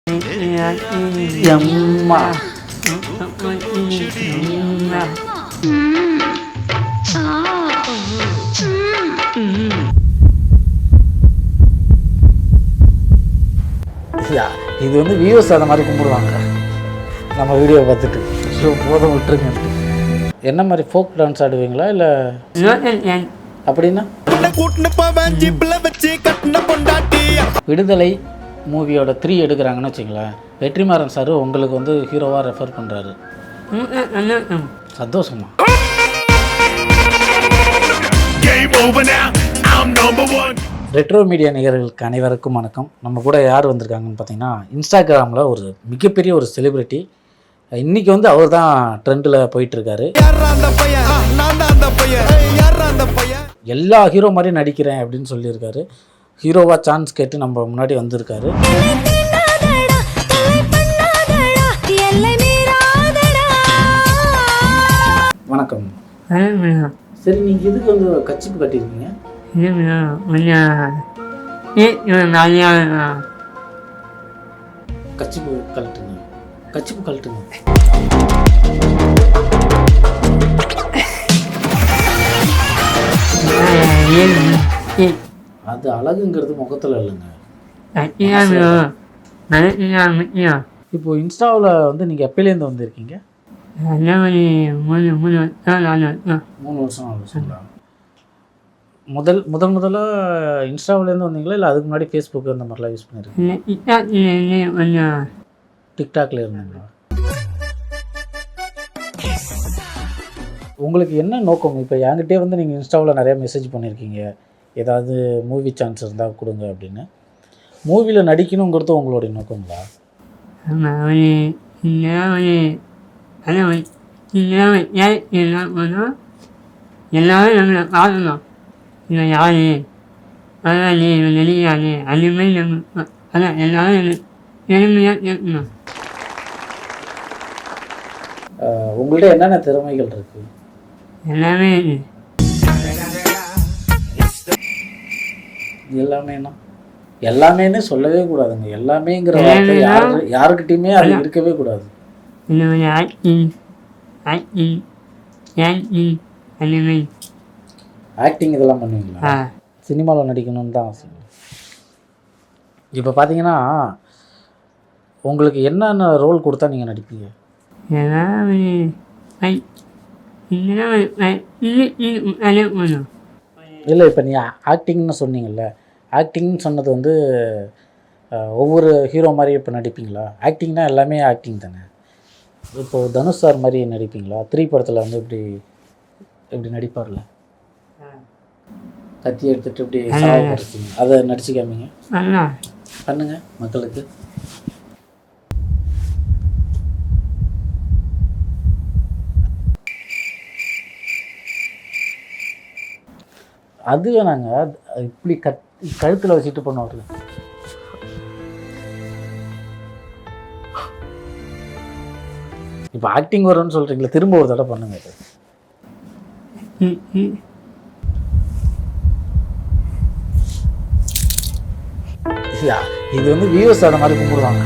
எம்மா இது வந்து வியூஸ் அந்த மாதிரி கும்பிடுவாங்க நம்ம வீடியோ பார்த்துட்டு. ஸோ போதும் விட்டுருங்க. என்ன மாதிரி ஃபோக் டான்ஸ் ஆடுவீங்களா இல்லை அப்படின்னா? விடுதலை மூவியோட 3 எடுக்கிறாங்கன்னு வச்சுங்களேன், வெற்றிமாறன் சார் உங்களுக்கு வந்து ஹீரோவாக ரெஃபர் பண்ணுறாரு. சந்தோஷமா? ரெட்ரோ மீடியா நேயர்களுக்கு அனைவருக்கும் வணக்கம். நம்ம கூட யார் வந்திருக்காங்கன்னு பார்த்தீங்கன்னா, இன்ஸ்டாகிராமில் ஒரு மிகப்பெரிய ஒரு செலிப்ரிட்டி. இன்றைக்கி வந்து அவர் தான் ட்ரெண்டில் போயிட்டுருக்காரு. எல்லா ஹீரோ மாதிரியும் நடிக்கிறேன் அப்படின்னு சொல்லியிருக்காரு. ஹீரோவாக சான்ஸ் கேட்டு நம்ம முன்னாடி வந்திருக்காரு. வணக்கம். சரி, நீங்கள் இதுக்கு வந்து கச்சிப்பு கட்டியிருக்கீங்க? கச்சிப்பு கழட்டுங்க, கச்சிப்பு கழட்டுங்க. அது அழகுங்கிறது முகத்தில் இல்லைங்க. இப்போ இன்ஸ்டாவில் வந்து நீங்கள் எப்பயிலேருந்து வந்திருக்கீங்க? 3 வருஷம் ஆகுங்களா? முதல்ல இன்ஸ்டாவிலேருந்து வந்தீங்களா இல்லை அதுக்கு முன்னாடி ஃபேஸ்புக் அந்த மாதிரிலாம் யூஸ் பண்ணியிருக்கீங்க? டிக்டாக்ல இருந்தீங்களா? உங்களுக்கு என்ன நோக்கம்? இப்போ என்கிட்டே வந்து நீங்கள் இன்ஸ்டாவில் நிறையா மெசேஜ் பண்ணியிருக்கீங்க, ஏதாவது மூவி சான்ஸ் இருந்தால் கொடுங்க அப்படின்னு. மூவியில் நடிக்கணுங்கிறது உங்களுடைய நோக்கங்களா? எல்லாரும் நம்மளை பார்க்கணும், இவன் யாரு, அதான் இவன் நெடியாரு, அதுமாதிரி நம்ம அதான் எல்லாரும் எளிமையாக கேட்கணும். உங்கள்கிட்ட என்னென்ன திறமைகள் இருக்கு? எல்லாமே எல்லாமேனா எல்லாமேன்னு சொல்லவே கூடாதுங்க. எல்லாமேங்கிற வார்த்தை யாருக்கிட்டையுமே அது இருக்கவே கூடாது. ஆக்டிங் இதெல்லாம் பண்ணுவீங்களா? சினிமாவில் நடிக்கணும்னு தான் ஆசை. இப்போ பார்த்தீங்கன்னா உங்களுக்கு என்னென்ன ரோல் கொடுத்தா நீங்கள் நடிப்பீங்க? இல்லை, இப்போ நீங்கள் ஆக்டிங்னு சொன்னீங்கல்ல, ஆக்டிங்னு சொன்னது வந்து ஒவ்வொரு ஹீரோ மாதிரி இப்போ நடிப்பீங்களா? ஆக்டிங்னா எல்லாமே ஆக்டிங் தானே. இப்போது தனுஷ் சார் மாதிரி நடிப்பீங்களா? 3 படத்தில் வந்து இப்படி நடிப்பார்ல, கத்தி எடுத்துகிட்டு இப்படி சாவப்படுத்தீங்க, அதை நடிச்சு காமிங்க, பண்ணுங்க மக்களுக்கு. அது வேணாங்க, இப்படி கழுத்தில் வச்சுட்டு பண்ணுவார்ல. இப்போ ஆக்டிங் வரும்னு சொல்கிறீங்களா, திரும்ப ஒரு தடவை பண்ணுங்க. இது வந்து வியூஸ் அந்த மாதிரி கும்பிடுவாங்க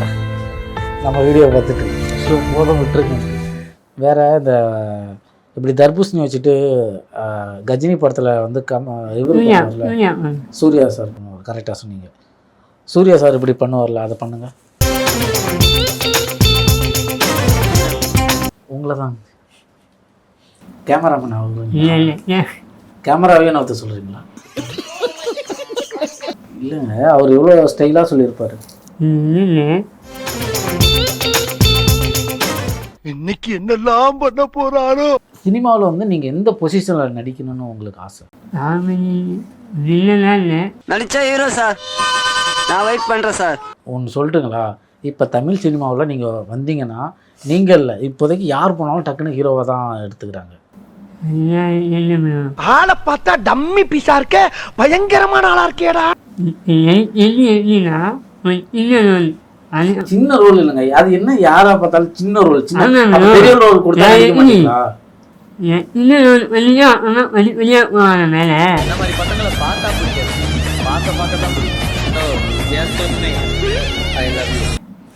நம்ம வீடியோ பார்த்துட்டு. ஸோ போதும் விட்டுருங்க. வேறு இந்த இப்படி தர்பூசணி வச்சுட்டு கஜினி படத்தில் வந்து சூர்யா சார் பண்ணுவார். கரெக்டாக சொன்னீங்க. சூர்யா சார் இப்படி பண்ணுவார்ல, அதை பண்ணுங்க. உங்களை தான் கேமராமேன் அவங்க. கேமராவே நான் சொல்கிறீங்களா? இல்லைங்க, அவர் எவ்வளோ ஸ்டைலாக சொல்லியிருப்பார். இன்னைக்கு என்னெல்லாம் பண்ண போறாரோ. சினிமாவில் வந்து நீங்கள் எந்த பொசிஷனில் நடிக்கணும்னு உங்களுக்கு ஆசை? நடிச்சா ஹீரோ சார், நான் வெயிட் பண்ணுறேன் சார். ஒன்று சொல்லிட்டுங்களா, இப்போ தமிழ் சினிமாவில் நீங்கள் வந்தீங்கன்னா, நீங்கள் இல்லை இப்போதைக்கு யார் போனாலும் டக்குன்னு ஹீரோவை தான் எடுத்துக்கிறாங்க. ஆளை பார்த்தா டம்மி பீஸா இருக்க, பயங்கரமான ஆளா இருக்கேடா. சின்ன ரோல் இல்லைங்க, அது என்ன யாரா பார்த்தாலும் சின்ன ரோல், சின்ன பெரிய ரோல் கொடுத்தா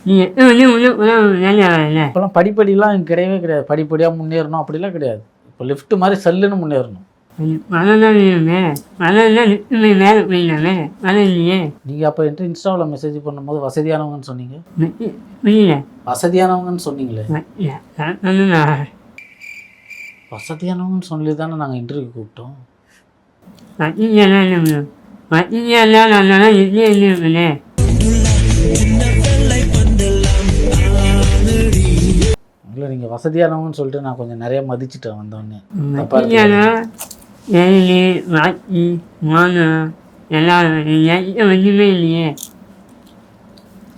நீ எத்தனை வந்து உள்ள வேலை ஆகல. இப்போலாம் படிப்படிலாம் கிடையவே கிடையாது. படிப்படியாக முன்னேறணும் அப்படிலாம் கிடையாது. இப்போ லிஃப்ட் மாதிரி சல்லுன்னு முன்னேறணும். மழை தான் வேணுமே, மழை தான் நிற்குமே மேலே போயிடலாமே, மழை இல்லையே. நீங்கள் அப்போ என்கிட்ட இன்ஸ்டாவில் மெசேஜ் பண்ணும்போது வசதியானவங்கன்னு சொன்னீங்க. புரியல. வசதியானவங்கன்னு சொன்னீங்களே. ஒன்றுண்ணா. வசதியானவங்கன்னு சொல்லி தானே நாங்கள் இன்டர்வியூ கூப்பிட்டோம். வசதியெல்லாம் இல்லை மேடம், வசதியெல்லாம் நல்லா இல்லையே இல்லையே. இல்லை நீங்கள் வசதியானவங்கன்னு சொல்லிட்டு நான் கொஞ்சம் நிறைய மதிச்சுட்டேன் வந்தோடனே. வசதியானா ஏழு வாக்கி மானம் எல்லாம் ஒன்றுமே இல்லையே.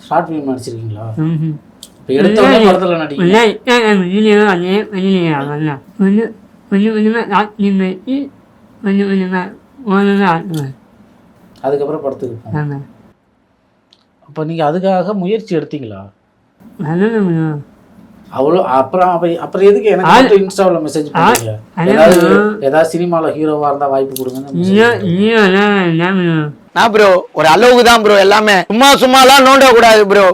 ஷார்ட் ஃபிலிம் நடிச்சிருக்கீங்களா? ம். இப்போ எடுத்த உடனே படத்தில் நடிக்கீங்க. வீடியோ அதே வெளியே வரலாம். ஒன்றுமே ராக்கி வச்சு ஒன்றுமே ஆட்டுவேன். அதுக்கப்புறம் படத்துக்கு போங்க. ஆமாம். அப்போ நீங்கள் அதுக்காக முயற்சி எடுத்தீங்களா? அதெல்லாம் அவ்வளோ அப்புறம் எதுக்கு எனக்கு இன்ஸ்டாவில் மெசேஜ் பண்ணுறீங்க? ஏதாவது சினிமாவில் ஹீரோவாக இருந்தால் வாய்ப்பு கொடுங்க. நான் ப்ரோ ஒரு அளவுக்கு தான் ப்ரோ, எல்லாமே சும்மாலாம் நோண்ட கூடாது ப்ரோ.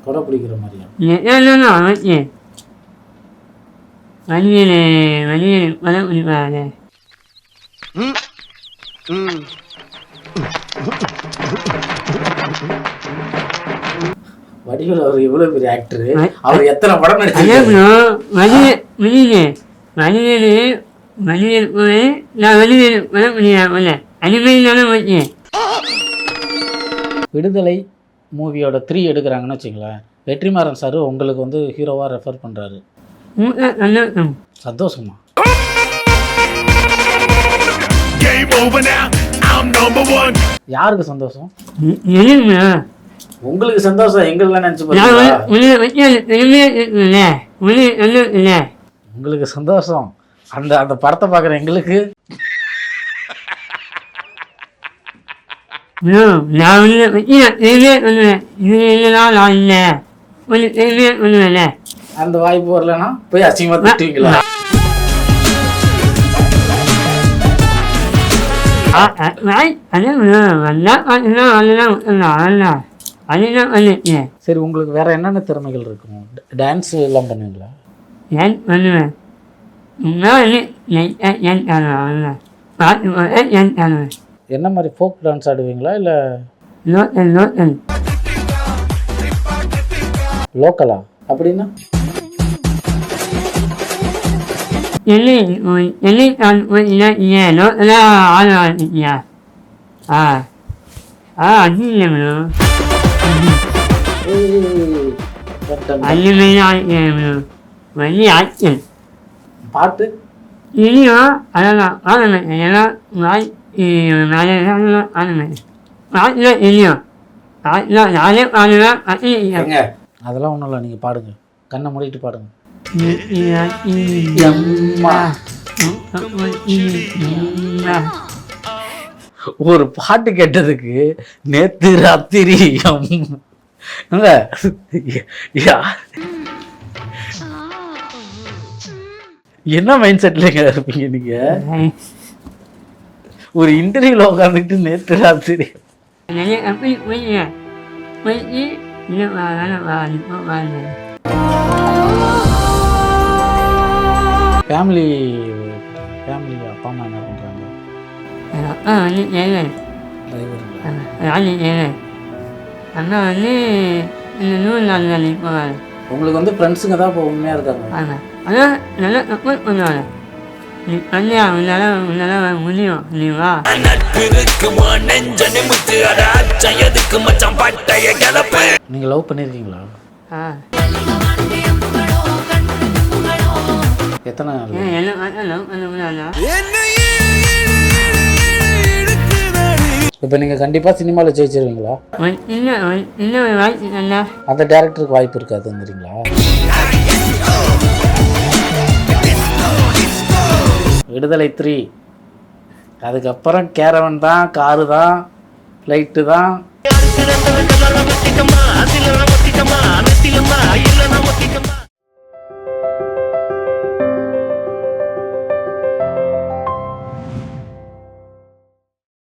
கொடை பிடிக்கிற மாதிரியா? வடிவில் அவர் எவ்வளோ பெரிய ஆக்டரு, அவர் எத்தனை படம் நடிச்சிருக்காரு? விடுதலை மூவியோட 3 எடுக்கிறாங்கன்னு வச்சுங்களேன். வெற்றிமாறன் சார் உங்களுக்கு வந்து ஹீரோவாக ரெஃபர் பண்ணுறாரு. சந்தோஷமா? யாருக்கு சந்தோஷம்? உங்களுக்கு சந்தோஷம், எங்களெல்லாம் நினச்சி உங்களுக்கு சந்தோஷம். அந்த அந்த படத்தை பார்க்குற எங்களுக்கு அந்த வாய்ப்பு வரலன்னா போய் அசிங்கமா திட்டுவீங்களா? சரி, உங்களுக்கு வேற என்னென்ன திறமைகள் இருக்கும்? டான்ஸ் எல்லாம் பண்ணுவீங்களா? என்ன மாதிரி ஃபோக் டான்ஸ் ஆடுவீங்களா இல்லை லோக்கலா? அப்படின்னா பாட்டு அதெல்லாம் ஒன்றும் இல்லை, நீங்கள் பாடுங்க, கண்ணை மூடிட்டு பாடுங்க. ஒரு பாட்டு கேட்டதுக்கு நேத்து ராத்திரி என்ன மைண்ட் செட்லங்க இருப்பீங்க நீங்க? ஒரு இன்டர்வியூல உட்காந்துக்கிட்டு நேத்து ராத்திரி ஃபேமிலி அப்பா அம்மா என்ன பண்ணுறாங்க? உங்களுக்கு வந்து ஃப்ரெண்ட்ஸுங்க தான் இப்போ உண்மையாக இருக்காங்க. நீங்கள் லவ் பண்ணியிருக்கீங்களா? எத்தனை? இப்போ நீங்கள் கண்டிப்பாக சினிமாவில் ஜெயிச்சிருவீங்களா? அந்த டேரக்டருக்கு வாய்ப்பு இருக்காதுங்கிறீங்களா? விடுதலை 3 அதுக்கப்புறம் கேரவன் தான், காரு தான், ஃப்ளைட்டு தான்.